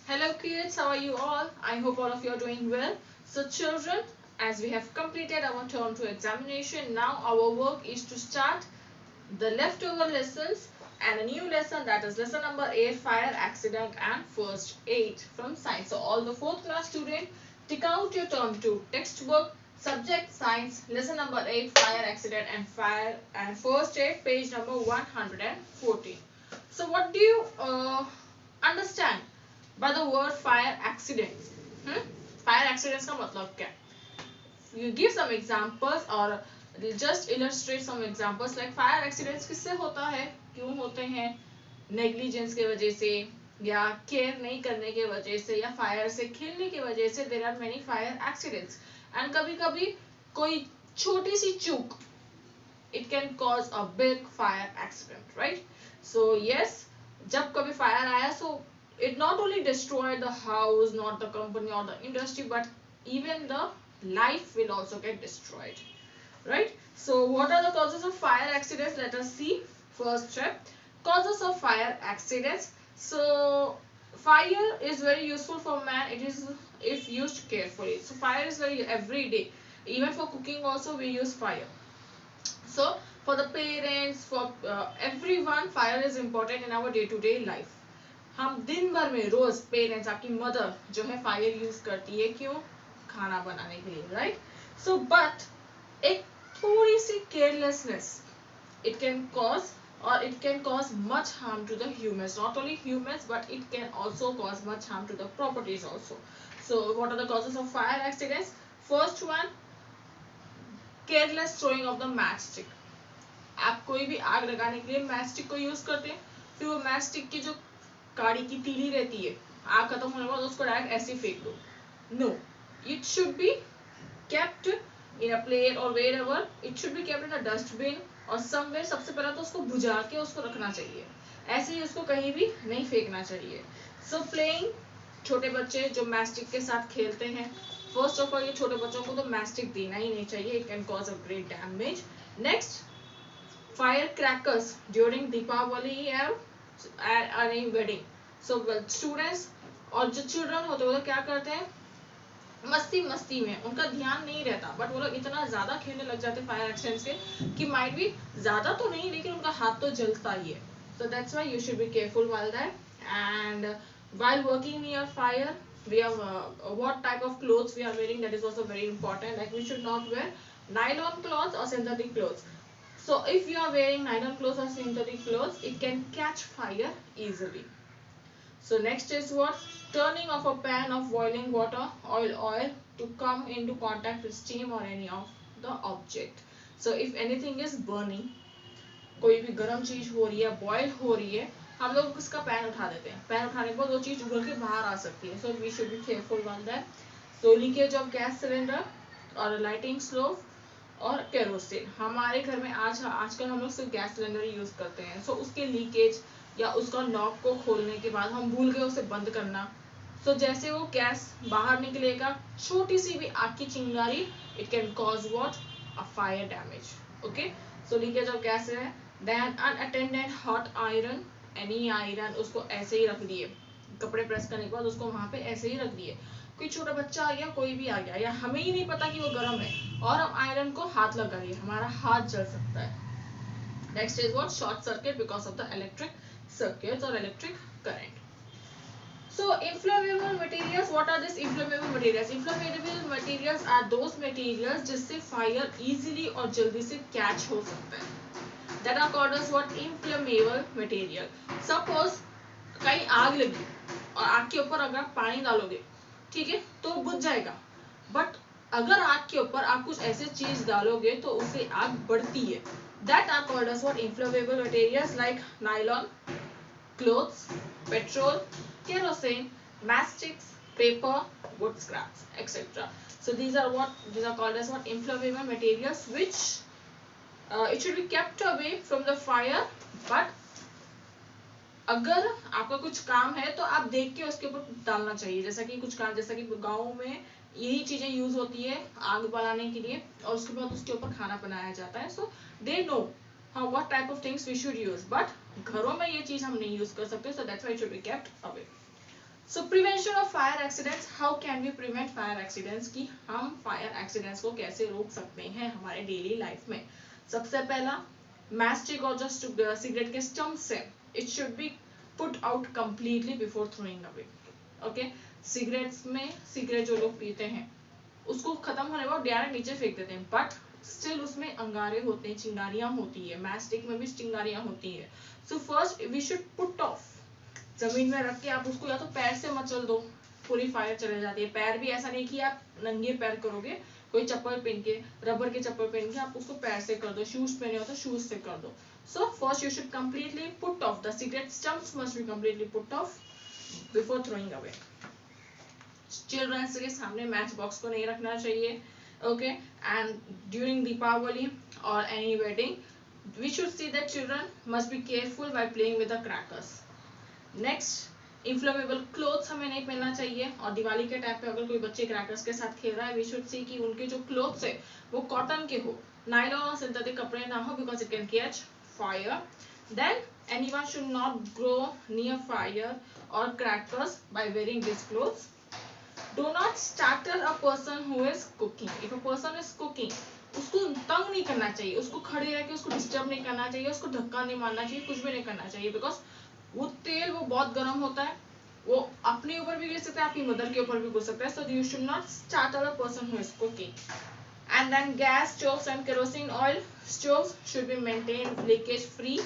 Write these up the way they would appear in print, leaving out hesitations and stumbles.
Hello kids, how are you all? I hope all of you are doing well. So children, as we have completed our term 2 examination, now our work is to start the leftover lessons and a new lesson, that is lesson number 8, fire accident and first aid from science. So all the 4th class students, take out your term 2 textbook, subject science, lesson number 8, fire accident and fire and first aid, page number 114. So what do you understand by the word fire accidents? Fire accidents का मतलब क्या? You give some examples or just illustrate some examples like fire accidents किससे होता है, क्यों होते हैं, negligence के वजह से या केयर नहीं करने के वजह से या फायर से खेलने की वजह से there are many fire accidents and कभी कभी कोई छोटी सी चूक it can cause a big fire accident, right? So yes, जब कभी fire आया, so it not only destroyed the house, not the company or the industry, but even the life will also get destroyed, right? So what are the causes of fire accidents? Let us see. First step, causes of fire accidents. So fire is very useful for man, it is if used carefully. So fire is very every day, even for cooking also we use fire. So for the parents, for everyone, fire is important in our day to day life. हम दिन भर में रोज parents, आपकी mother जो है fire use करती है, क्यों? खाना बनाने के लिए, राइट? सो बट एक थोड़ी सी carelessness it can cause, or it can cause much harm to the humans, not only humans but it can also cause much harm to the properties also. So what are the causes of fire accidents? First one, careless throwing of the matchstick. आप कोई भी आग लगाने के लिए matchstick को use करते हैं, फिर वो मैचस्टिक की जो काड़ी की तीली रहती है, आग खत्म होने के बाद उसको डायरेक्ट ऐसे फेंक दो. No, it should be kept in a plate or wherever, it should be kept in a dustbin or somewhere. सबसे पहले तो उसको बुझा के उसको रखना चाहिए, ऐसे ही उसको कहीं भी नहीं फेंकना चाहिए. सो प्लेइंग, छोटे बच्चे जो मैस्टिक के साथ खेलते हैं, फर्स्ट ऑफ ऑल ये छोटे बच्चों को तो मैस्टिक देना ही नहीं चाहिए, it can cause a great damage. Next, fire crackers during Deepavali और एनी वेडिंग. सो स्टूडेंट्स और जो चिल्ड्रन होते हैं वो क्या करते हैं, मस्ती मस्ती में उनका ध्यान नहीं रहता, बट वो लोग इतना ज्यादा खेलने लग जाते फायर एक्सीडेंट से कि माइट भी ज्यादा तो नहीं लेकिन उनका हाथ तो जलता ही है. So that's why you should be careful while that. And while working near fire, we have what type of clothes we are wearing, that is also very important. Like we should not wear nylon clothes or synthetic clothes. So if you are wearing nylon clothes or synthetic clothes, it can catch fire easily. So next is what? Turning of a pan of boiling water, oil to come into contact with steam or any of the object. So if anything is burning, कोई भी गर्म चीज हो रही है, boil हो रही है, हम लोग उसका पैन उठा देते हैं, पैन उठाने के बाद वो चीज उगल के बाहर आ सकती है. So we should be careful on that. So leakage of gas cylinder और लाइटिंग स्लोव और केरोसिन. हमारे घर में आजकल हम लोग सिर्फ गैस सिलेंडर ही यूज करते हैं. सो उसके लीकेज या उसका नॉब को खोलने के बाद हम भूल गए उसे बंद करना, सो जैसे वो गैस बाहर निकलेगा, छोटी सी भी आग की चिंगारी, it can cause what? A fire damage. Okay, so leakage of gas है. Then unattended hot iron, any iron उसको ऐसे ही रख दिए, कपड़े प्रेस करने के बाद उसको वहां पे ऐसे ही रख दिए, कोई छोटा बच्चा आ गया, कोई भी आ गया, या हमें ही नहीं पता कि वो गर्म है और हम आयरन को हाथ लगा लिए, हमारा हाथ जल सकता है. Next is what? Short circuit because of the electric circuits or electric current. So inflammable materials, what are these inflammable materials? Inflammable materials are those materials जिससे fire easily और जल्दी से catch हो सकता है, that are called as what? Inflammable material. Suppose कहीं आग लगी और आग के ऊपर अगर आप पानी डालोगे, ठीक है, तो बुझ जाएगा, बट अगर आग के ऊपर आप कुछ ऐसे चीज डालोगे तो उससे आग बढ़ती है. That are called as what? Inflammable materials like nylon, clothes, petrol, kerosene, matchsticks, paper, wood scraps, etc. So these are what? These are called as what? Inflammable materials, which it should be kept away from the fire. But अगर आपका कुछ काम है तो आप देख के उसके ऊपर डालना चाहिए, जैसा कि कुछ काम, जैसा कि गाँव में यही चीजें यूज होती है आग बनाने के लिए और उसके बाद उसके ऊपर खाना बनाया जाता है. So they know how what type of things we should use, but घरों में ये चीज हम नहीं यूज कर सकते, so that's why it should be kept away. So prevention of fire accidents, how can we prevent fire accidents, कि हम फायर एक्सीडेंट्स को कैसे रोक सकते हैं हमारे डेली लाइफ में। सबसे पहला, मैस्टिक और जो सिगरेट के स्टम्प्स है, it should B put out completely before throwing away. Okay, cigarettes में सिगरेट जो लोग पीते हैं उसको खत्म होने के बाद डायरेक्ट नीचे फेंक देते हैं, बट स्टिल उसमें अंगारे होते हैं, चिंगारियां होती है, मैस्टिक में भी चिंगारियां होती है। So first we should put off, जमीन में रख के आप उसको या तो पैर से मचल दो, पूरी फायर चले जाती है। पैर भी ऐसा नहीं कि आप नंगे पैर करोगे, कोई चप्पल पहन के, रबर के चप्पल पहन के आप उसको पैर से कर दो, शूज पहने हो तो शूज से कर दो। So first you should completely put off the cigarette stumps, must be completely put off before throwing away. Childrens के सामने मैच बॉक्स को नहीं रखना चाहिए। ओके, एंड ड्यूरिंग दीपावली और any wedding we should see that children must be careful by playing with the crackers. Next, inflammable clothes हमें नहीं पहनना चाहिए, और दिवाली के टाइम पे अगर कोई बच्चे क्रैकर्स के साथ खेल रहा है, वी शुड सी कि उनके जो क्लोथ्स है वो कॉटन के हो, नायलॉन और सिंथेटिक कपड़े ना हो, because it can catch fire. Then anyone should not go near fire or crackers by wearing these clothes. Do not startle a person who is cooking. If a person is cooking, उसको तंग नहीं करना चाहिए, उसको खड़े रह के उसको डिस्टर्ब नहीं करना चाहिए, उसको धक्का नहीं मारना चाहिए, कुछ भी नहीं करना चाहिए, बिकॉज वो तेल वो बहुत गर्म होता है, वो अपने ऊपर भी गिर सकता है, आपकी मदर के ऊपर भी गिर सकता है। So you should not startle a person who is cooking. And then gas stoves and kerosene oil stoves should be maintained leakage free,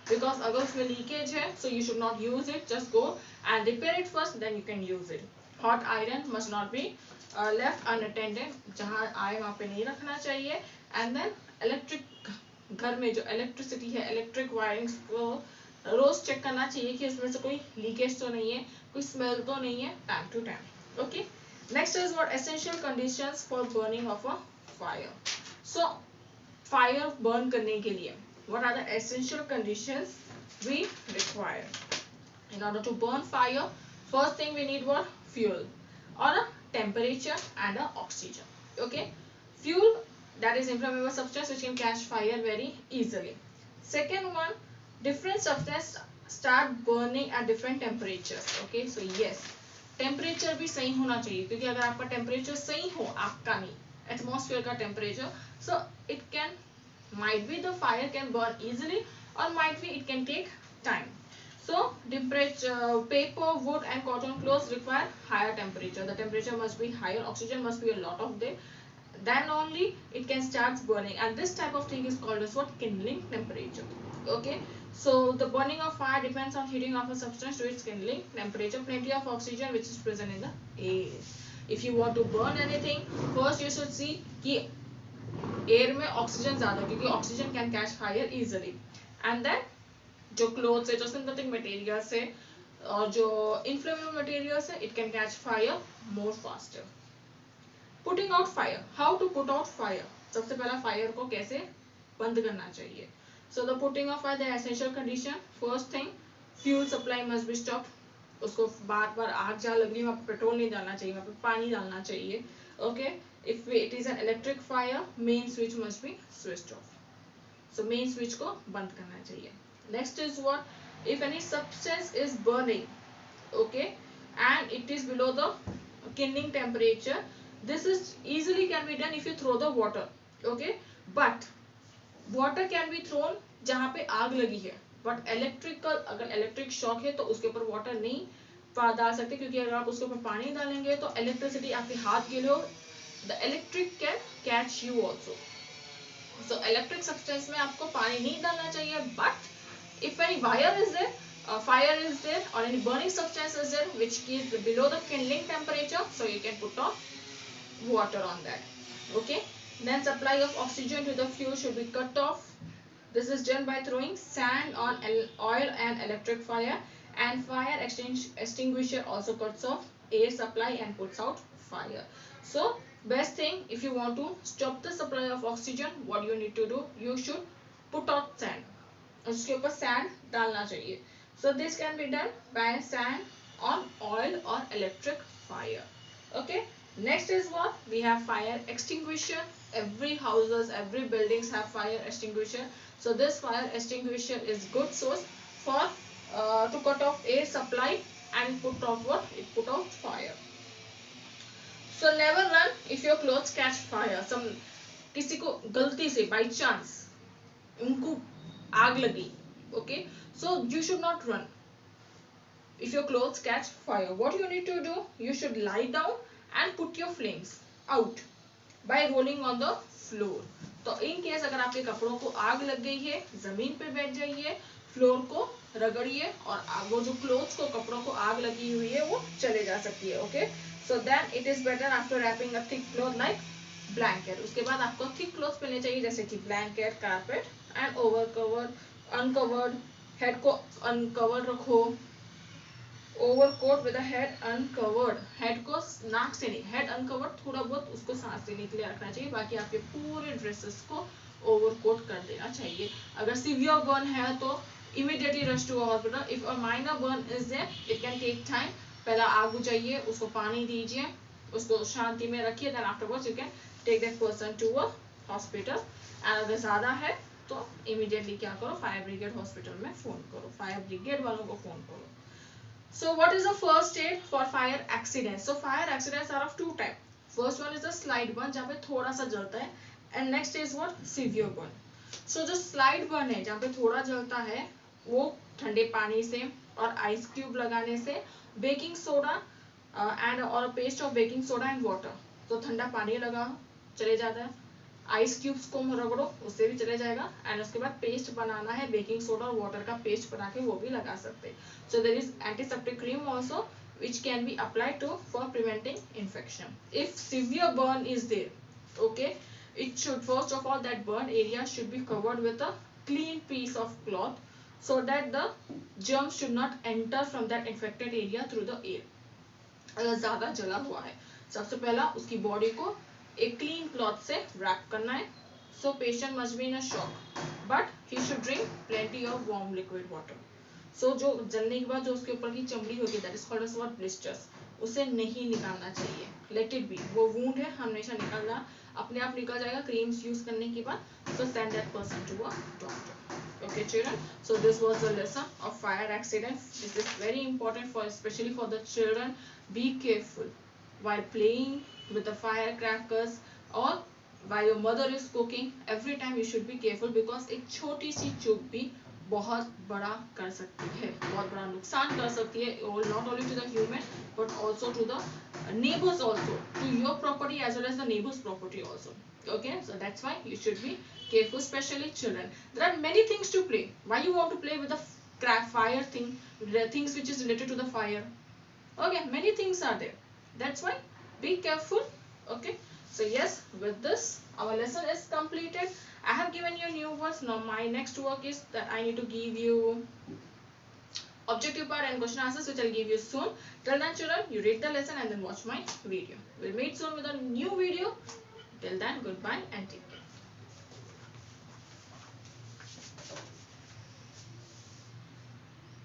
because अगर उसमें लीकेज है so you should not use it, just go and repair it first, then you can use it. Hot iron must not be left unattended, जहाँ आए वहाँ पे नहीं रखना चाहिए। And then electric, घर में जो इलेक्ट्रिसिटी है, इलेक्ट्रिक वायरिंग्स को रोज चेक करना चाहिए कि उसमें से कोई लीकेज तो नहीं है, कोई स्मेल तो नहीं है, time to time. Okay, next is what essential conditions for burning of a fire. So fire burn करने के लिए what are the essential conditions we require in order to burn fire? First thing we need what? Fuel, or a temperature and a oxygen. Okay, fuel, that is inflammable substance which can catch fire very easily. Second one, different substance start burning at different temperatures. Okay, so yes, temperature भी सही होना चाहिए, क्योंकि अगर आपका temperature सही हो, आपका नहीं, एटमॉस्फेयर का temperature, so it can, might be the fire can burn easily, or might be it can take time. So temperature, paper, wood and cotton clothes require higher temperature. The temperature must be higher, oxygen must be a lot of them, then only it can start burning, and this type of thing is called as what? Kindling temperature. Okay, so the burning of fire depends on heating of a substance to its kindling temperature. Plenty of oxygen which is present in the air. If you want to burn anything, first you should see कि air में oxygen ज्यादा, क्योंकि oxygen can catch fire easily. And then जो clothes है, जो synthetic materials है और जो इन्फ्लेमेबल मटेरियल्स है, it can catch fire more faster. Putting out fire, how to put out fire, सबसे पहला फायर को कैसे बंद करना चाहिए। So the putting off fire, the essential condition, first thing, fuel supply must be stopped, उसको बार बार आग जहाँ लग रही है वहाँ पे पेट्रोल नहीं डालना चाहिए, वहाँ पे पानी डालना चाहिए। Okay, if it is an electric fire, main switch must be switched off, so main switch को बंद करना चाहिए। Next is what? If any substance is burning, okay, and it is below the kindling temperature, this is easily can be done if you throw the water, okay, but water can be thrown जहाँ पे आग लगी है, but electrical, अगर electric shock है तो उसके ऊपर water नहीं डाल सकते, क्योंकि अगर आप उसके ऊपर पानी डालेंगे तो electricity आपके हाथ के लिए, the electric can catch you also. So electric substance में आपको पानी नहीं डालना चाहिए, but if any fire is there, or any burning substance is there which is below the kindling temperature, so you can put on water on that. Okay, then supply of oxygen to the fuel should be cut off. This is done by throwing sand on oil and electric fire, and fire extinguisher also cuts off air supply and puts out fire. So best thing, if you want to stop the supply of oxygen, what you need to do, you should put out sand, उसके ऊपर sand डालना चाहिए. So this can be done by sand on oil or electric fire. Okay, next is what? We have fire extinguisher. Every houses, every buildings have fire extinguisher. So this fire extinguisher is good source for to cut off air supply and put off what? It put out fire. So never run if your clothes catch fire. Some किसी को गलती से by chance उनको आग लगी, okay, so you should not run if your clothes catch fire. What you need to do, you should lie down and put your flames out by rolling on the floor. तो in case अगर आपके कपड़ों को आग लग गई है, जमीन पे बैठ जाइए, फ्लोर को रगड़िए और वो जो क्लोथ्स को कपड़ों को आग लगी हुई है वो चले जा सकती है. Okay, so then it is better after wrapping a thick cloth like blanket. उसके बाद आपको थिक क्लॉथ पहनने चाहिए जैसे कि blanket, carpet and over covered, uncovered. Head को अनकवर्ड रखो. Overcoat with head uncovered. Head को नाक से नहीं, हेड अनकवर्ड थोड़ा बहुत उसको सांस लेने के लिए रखना चाहिए, बाकी आपके पूरे ड्रेसेस को ओवरकोट कर देना चाहिए. अगर सीवियर बर्न है तो immediately rush to hospital. If a minor burn is there it can take time. पहला आग बुझाइए, उसको पानी दीजिए, उसको शांति में रखिए, then afterwards you can take that person to a hospital. And अगर ज्यादा है तो इमीडिएटली क्या करो, फायर ब्रिगेड हॉस्पिटल में फोन करो, फायर ब्रिगेड वालों को फोन करो. So what is the first aid for fire accidents? So fire accidents are of two type. First one is the slight burn जहाँ पे थोड़ा सा जलता है, and next is what, severe burn. So जो slight burn है जहाँ पे थोड़ा जलता है वो ठंडे पानी से और आइस क्यूब लगाने से, बेकिंग सोडा एंड और paste of baking soda and water, तो ठंडा पानी लगा चले जाता है, आइस क्यूब्स को रगड़ो उससे भी चले जाएगा, एंड उसके बाद पेस्ट बनाना है बेकिंग सोडा और वाटर का पेस्ट बना के वो भी लगा सकते हैं. So there is antiseptic cream also which can be applied to for preventing infection. If severe burn is there, okay, it should first of all that burn area should be covered with a clean piece of cloth so that the germs should not enter from that infected area through the air. अगर ज्यादा जला हुआ है, सबसे पहला उसकी body को एक क्लीन क्लॉथ से रैप करना है. So patient must be in a shock but he should drink plenty of warm liquid water. So जो जलने के बाद जो उसके ऊपर की चमड़ी होगी that is called as what, blisters, उसे नहीं निकालना चाहिए. लेट इट बी, वो वुंड है हमेशा निकलना अपने आप निकल जाएगा क्रीम्स यूज करने के बाद. So send that person to a doctor. Okay children, so this was the lesson of fire accidents. This is very important for especially for the children. Be careful while playing with the firecrackers or while your mother is cooking. Every time you should be careful because एक छोटी सी चूक भी बहुत बड़ा कर सकती है, बहुत बड़ा नुकसान कर सकती है, not only to the human but also to the neighbors also, to your property as well as the neighbors property also. Okay, so that's why you should be careful, especially children. There are many things to play. Why you want to play with the fire thing, the things which is related to the fire? Okay, many things are there. That's why be careful. Okay, so yes, with this our lesson is completed. I have given you new words. Now my next work is that I need to give you objective part and question answers, which I'll give you soon. Till then children, you read the lesson and then watch my video. We'll meet soon with a new video. Till then, goodbye and take care.